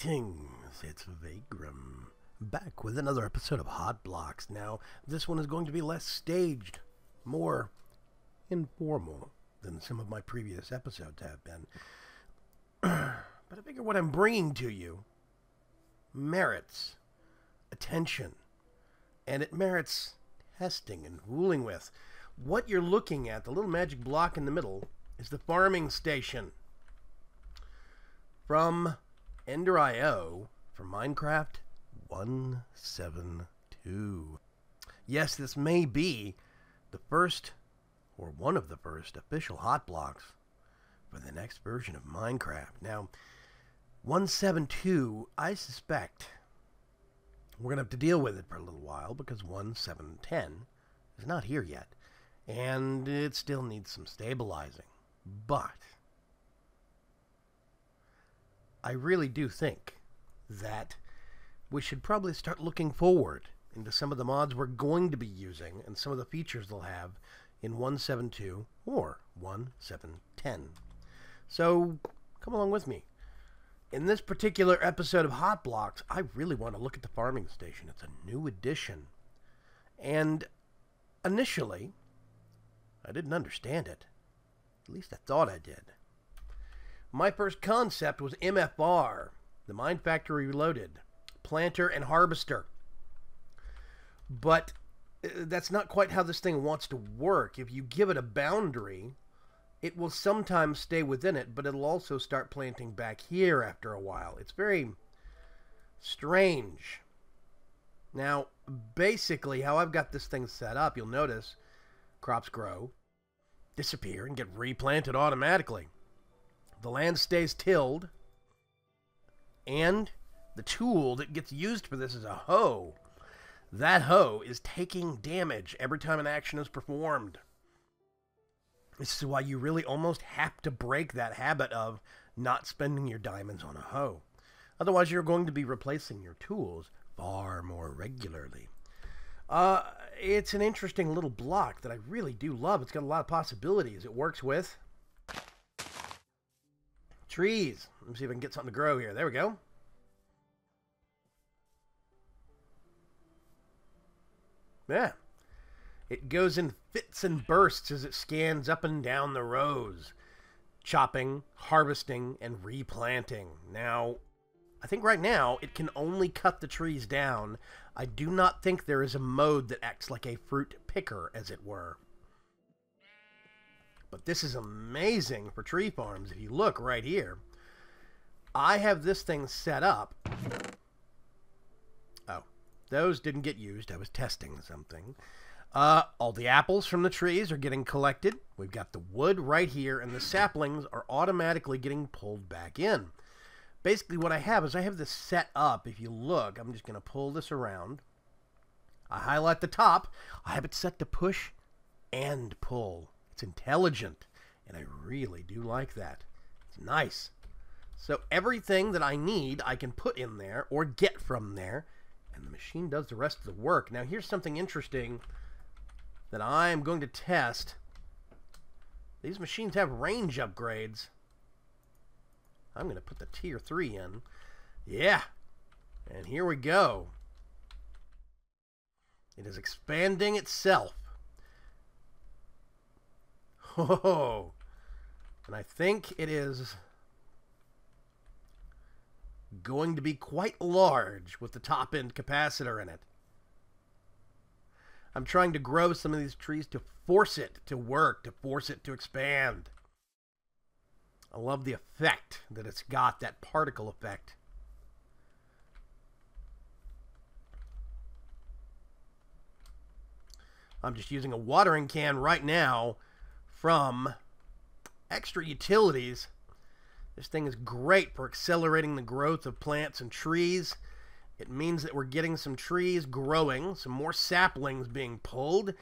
Greetings, it's Vaygrim, back with another episode of Hot Blocks. Now, this one is going to be less staged, more informal than some of my previous episodes have been. But I figure what I'm bringing to you merits attention, and it merits testing and fooling with. What you're looking at, the little magic block in the middle, is the farming station from Ender.io for Minecraft 1.7.2. Yes, this may be the first, or one of the first, official hot blocks for the next version of Minecraft. Now, 1.7.2, I suspect we're going to have to deal with it for a little while because 1.7.10 is not here yet, and it still needs some stabilizing. But I really do think that we should probably start looking forward into some of the mods we're going to be using and some of the features they'll have in 1.7.2 or 1.7.10. So come along with me. In this particular episode of Hot Blocks, I really want to look at the farming station. It's a new addition. And initially, I didn't understand it. At least I thought I did. My first concept was MFR, the Mine Factory Reloaded, Planter and Harvester. But that's not quite how this thing wants to work. If you give it a boundary, it will sometimes stay within it, but it'll also start planting back here after a while. It's very strange. Now, basically, how I've got this thing set up, you'll notice crops grow, disappear, and get replanted automatically. The land stays tilled, and the tool that gets used for this is a hoe. That hoe is taking damage every time an action is performed. This is why you really almost have to break that habit of not spending your diamonds on a hoe. Otherwise, you're going to be replacing your tools far more regularly. It's an interesting little block that I really do love. It's got a lot of possibilities. It works with trees. Let me see if I can get something to grow here. There we go. Yeah. It goes in fits and bursts as it scans up and down the rows, chopping, harvesting, and replanting. Now, I think right now it can only cut the trees down. I do not think there is a mode that acts like a fruit picker, as it were. But this is amazing for tree farms. If you look right here, I have this thing set up. Oh, those didn't get used. I was testing something. All the apples from the trees are getting collected. We've got the wood right here, and the saplings are automatically getting pulled back in. Basically, what I have is I have this set up. If you look, I'm just going to pull this around. I highlight the top. I have it set to push and pull. It's intelligent, and I really do like that. It's nice. So everything that I need, I can put in there or get from there, and the machine does the rest of the work. Now, here's something interesting that I'm going to test. These machines have range upgrades. I'm going to put the tier 3 in. Yeah, and here we go. It is expanding itself. Oh, and I think it is going to be quite large with the top end capacitor in it. I'm trying to grow some of these trees to force it to work, to force it to expand. I love the effect that it's got, that particle effect. I'm just using a watering can right now from Extra Utilities. This thing is great for accelerating the growth of plants and trees. It means that we're getting some trees growing, some more saplings being pulled,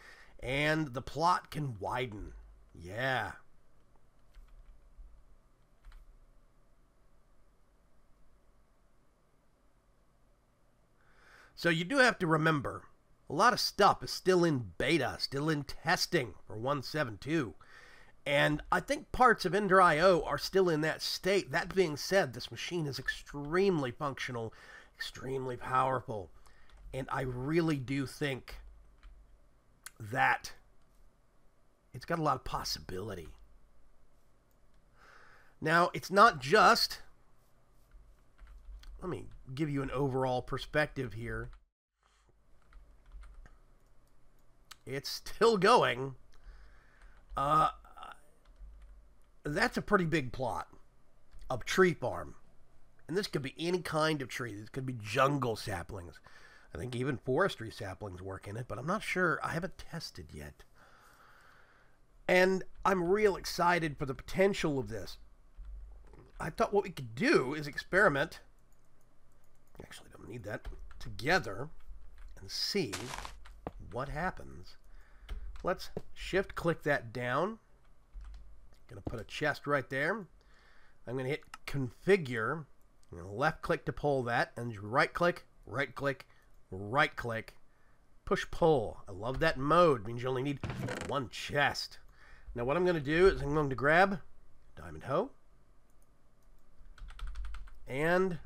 and the plot can widen. Yeah. So you do have to remember, a lot of stuff is still in beta, still in testing for 1.7.2. And I think parts of Ender.io are still in that state. That being said, this machine is extremely functional, extremely powerful. And I really do think that it's got a lot of possibility. Now, it's not just... Let me give you an overall perspective here. It's still going. That's a pretty big plot of tree farm. And this could be any kind of tree. This could be jungle saplings. I think even forestry saplings work in it, but I'm not sure. I haven't tested yet. And I'm real excited for the potential of this. I thought what we could do is experiment. Actually, don't need that. Together and see what happens. Let's shift click that down. Gonna put a chest right there. I'm gonna hit configure. I'm gonna left click to pull that, and right click, right click, right click, push pull. I love that mode. It means you only need one chest. Now what I'm gonna do is I'm going to grab diamond hoe and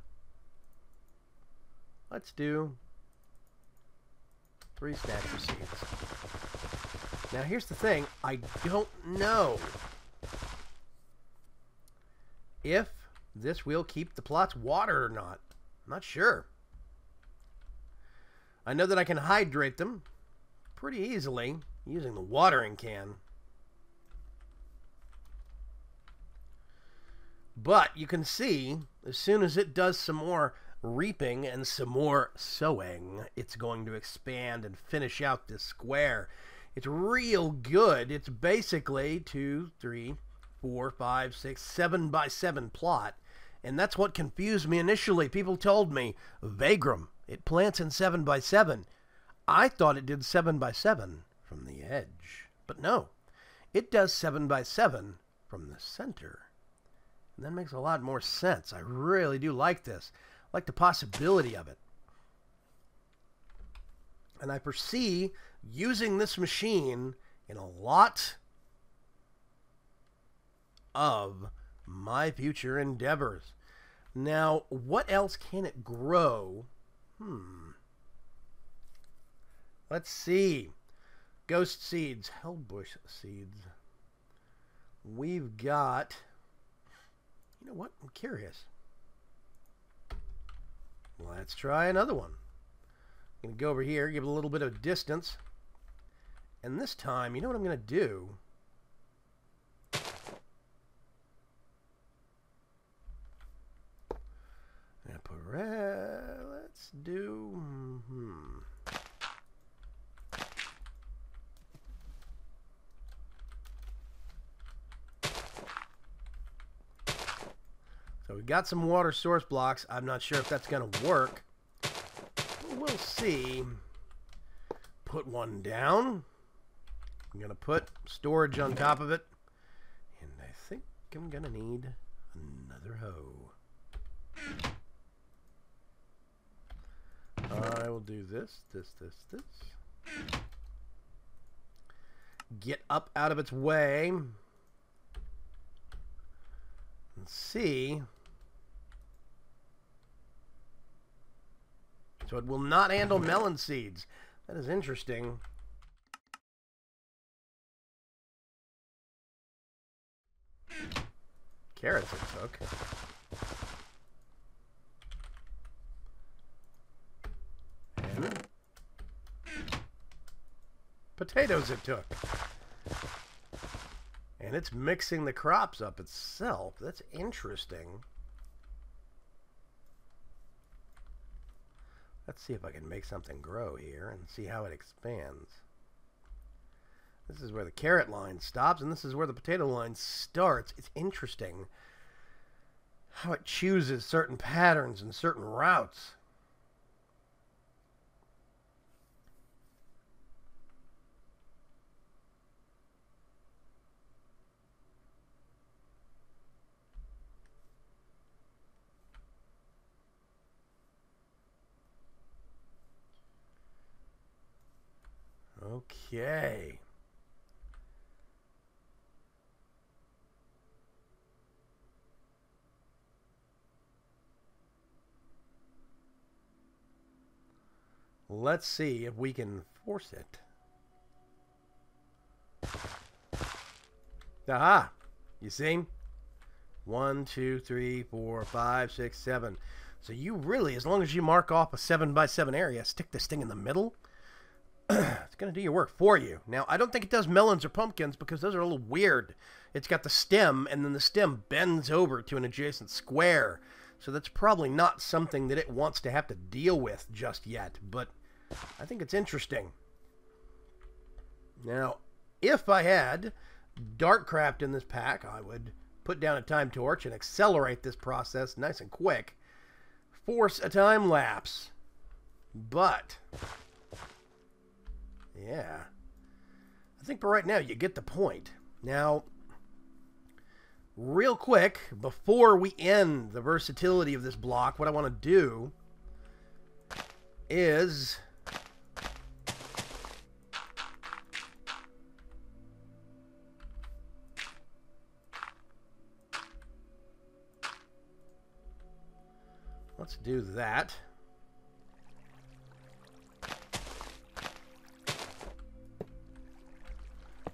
let's do 3 stacks of seeds. Now here's the thing, I don't know if this will keep the plots watered or not. I'm not sure. I know that I can hydrate them pretty easily using the watering can. But you can see, as soon as it does some more reaping and some more sowing, it's going to expand and finish out this square. It's real good. It's basically 2, 3, 4, 5, 6, 7 by 7 plot. And that's what confused me initially. People told me, Vaygrim, it plants in 7 by 7. I thought it did 7 by 7 from the edge. But no, it does 7 by 7 from the center. And that makes a lot more sense. I really do like this. I like the possibility of it. And I foresee using this machine in a lot of my future endeavors. Now, what else can it grow? Let's see. Ghost seeds, hellbush seeds. We've got... You know what? I'm curious. Let's try another one. I'm going to go over here, give it a little bit of distance. And this time, you know what I'm going to do? I'm going to put red. Let's do... So we've got some water source blocks. I'm not sure if that's going to work. We'll see. Put one down. I'm going to put storage on top of it. And I think I'm going to need another hoe. I will do this. Get up out of its way. And see. So it will not handle melon seeds. That is interesting. Carrots it took. And potatoes it took. And it's mixing the crops up itself. That's interesting. Let's see if I can make something grow here and see how it expands. This is where the carrot line stops, and this is where the potato line starts. It's interesting how it chooses certain patterns and certain routes. Okay. Let's see if we can force it. Aha! You see? 1, 2, 3, 4, 5, 6, 7. So you really, as long as you mark off a 7x7 area, stick this thing in the middle, it's going to do your work for you. Now, I don't think it does melons or pumpkins because those are a little weird. It's got the stem, and then the stem bends over to an adjacent square. So that's probably not something that it wants to have to deal with just yet. But I think it's interesting. Now, if I had Darkcraft in this pack, I would put down a time torch and accelerate this process nice and quick. Force a time lapse. But, yeah. I think for right now, you get the point. Now, real quick, before we end the versatility of this block, what I want to do is let's do that.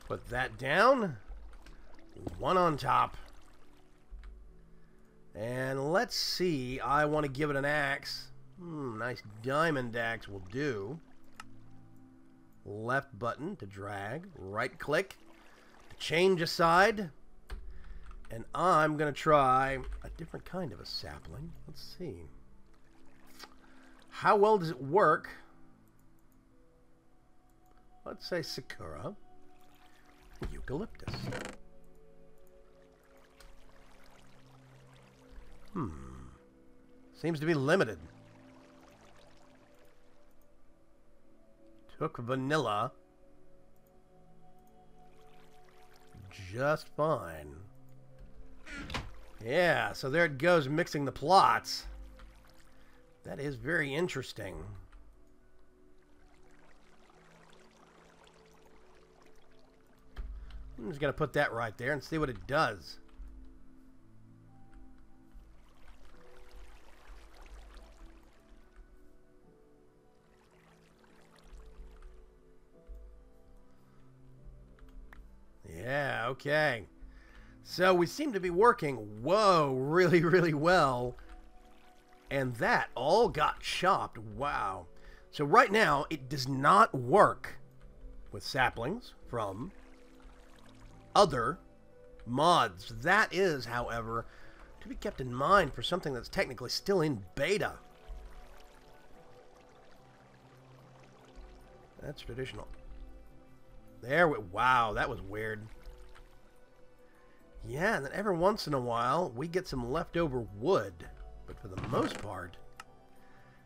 Put that down. One on top. And let's see. I want to give it an axe. Nice diamond axe will do. Left button to drag. Right click to change a side. And I'm going to try a different kind of a sapling. Let's see. How well does it work? Let's say Sakura. Eucalyptus. Seems to be limited. Took vanilla. Just fine. Yeah, so there it goes, mixing the plots. That is very interesting. I'm just going to put that right there and see what it does. Yeah, okay. So we seem to be working, whoa, really, really well. And that all got chopped. Wow. So right now, it does not work with saplings from other mods. That is, however, to be kept in mind for something that's technically still in beta. That's traditional. There we, wow, that was weird. Yeah, and then every once in a while, we get some leftover wood. But for the most part,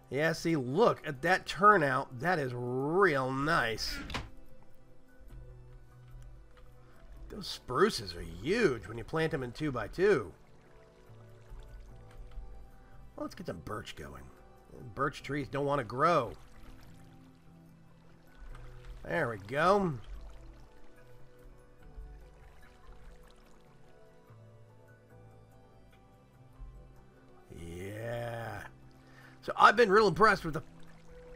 yeah, see, look at that turnout. That is real nice. Those spruces are huge when you plant them in 2x2. Well, let's get some birch going. Birch trees don't want to grow. There we go. Yeah. So I've been real impressed with the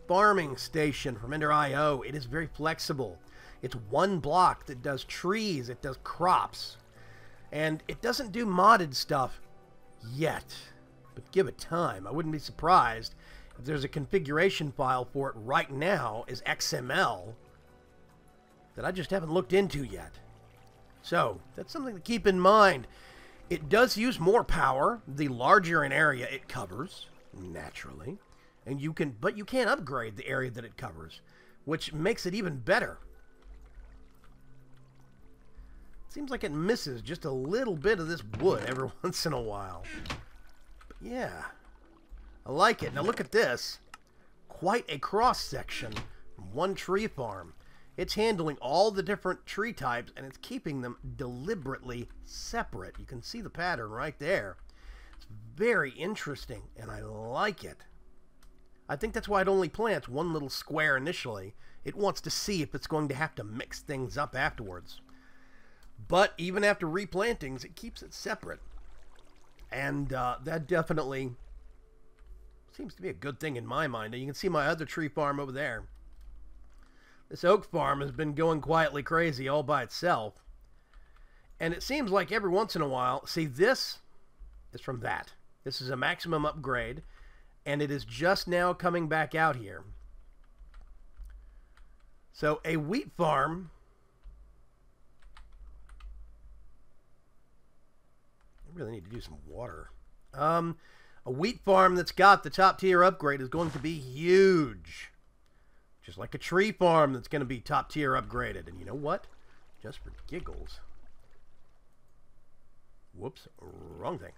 farming station from Ender.io. It is very flexible. It's one block that does trees, it does crops, and it doesn't do modded stuff yet. But give it time. I wouldn't be surprised if there's a configuration file for it right now as XML that I just haven't looked into yet. So that's something to keep in mind. It does use more power the larger an area it covers, naturally, and you can upgrade the area that it covers, which makes it even better. Seems like it misses just a little bit of this wood every once in a while. But yeah, I like it. Now look at this. Quite a cross-section from one tree farm. It's handling all the different tree types, and it's keeping them deliberately separate. You can see the pattern right there. It's very interesting, and I like it. I think that's why it only plants one little square initially. It wants to see if it's going to have to mix things up afterwards. But even after replantings, it keeps it separate. And that definitely Seems to be a good thing in my mind. And you can see my other tree farm over there. This oak farm has been going quietly crazy all by itself. And it seems like every once in a while... See, this is from that. This is a maximum upgrade. And it is just now coming back out here. So, a wheat farm... I really need to do some water. A wheat farm that's got the top tier upgrade is going to be huge. Just like a tree farm that's going to be top tier upgraded. And you know what? Just for giggles. Whoops, wrong thing.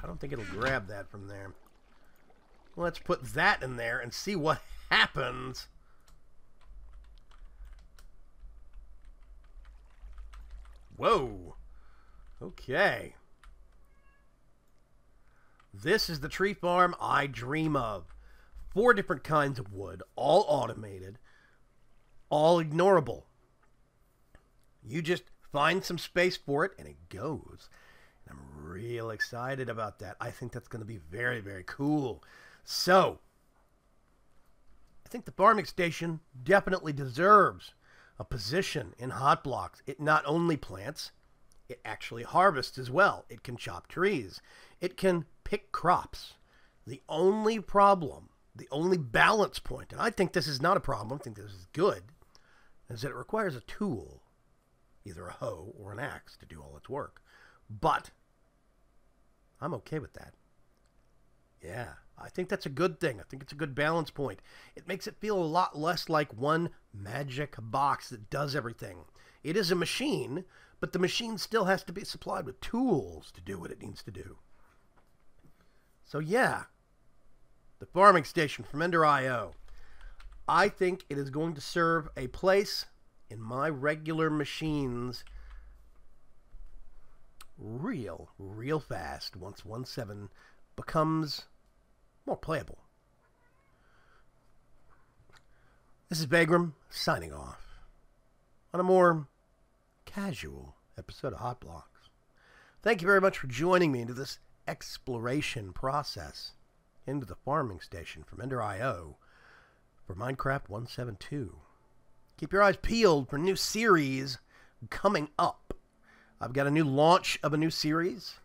I don't think it'll grab that from there. Let's put that in there and see what happens. Whoa. Okay. This is the tree farm I dream of. 4 different kinds of wood, all automated, all ignorable. You just find some space for it and it goes. And I'm real excited about that. I think that's going to be very, very cool. So, I think the farming station definitely deserves a position in Hot Blocks. It not only plants, it actually harvests as well. It can chop trees. It can pick crops. The only problem, the only balance point, and I think this is not a problem, I think this is good, is that it requires a tool, either a hoe or an axe, to do all its work. But I'm okay with that. Yeah, I think that's a good thing. I think it's a good balance point. It makes it feel a lot less like one magic box that does everything. It is a machine, but the machine still has to be supplied with tools to do what it needs to do. So yeah, the farming station from Ender.io. I think it is going to serve a place in my regular machines real fast once 1.7 becomes more playable. This is Vaygrim signing off on a more casual episode of Hot Blocks. Thank you very much for joining me into this exploration process into the farming station from Ender.io for Minecraft 1.7.2. Keep your eyes peeled for new series coming up. I've got a new launch of a new series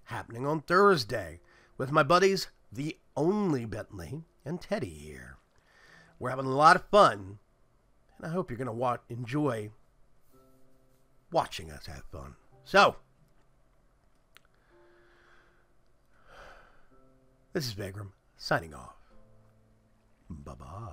happening on Thursday with my buddies, the Only Bentley and Teddy here. We're having a lot of fun, and I hope you're going to enjoy watching us have fun. So, this is Vaygrim signing off. Bye-bye.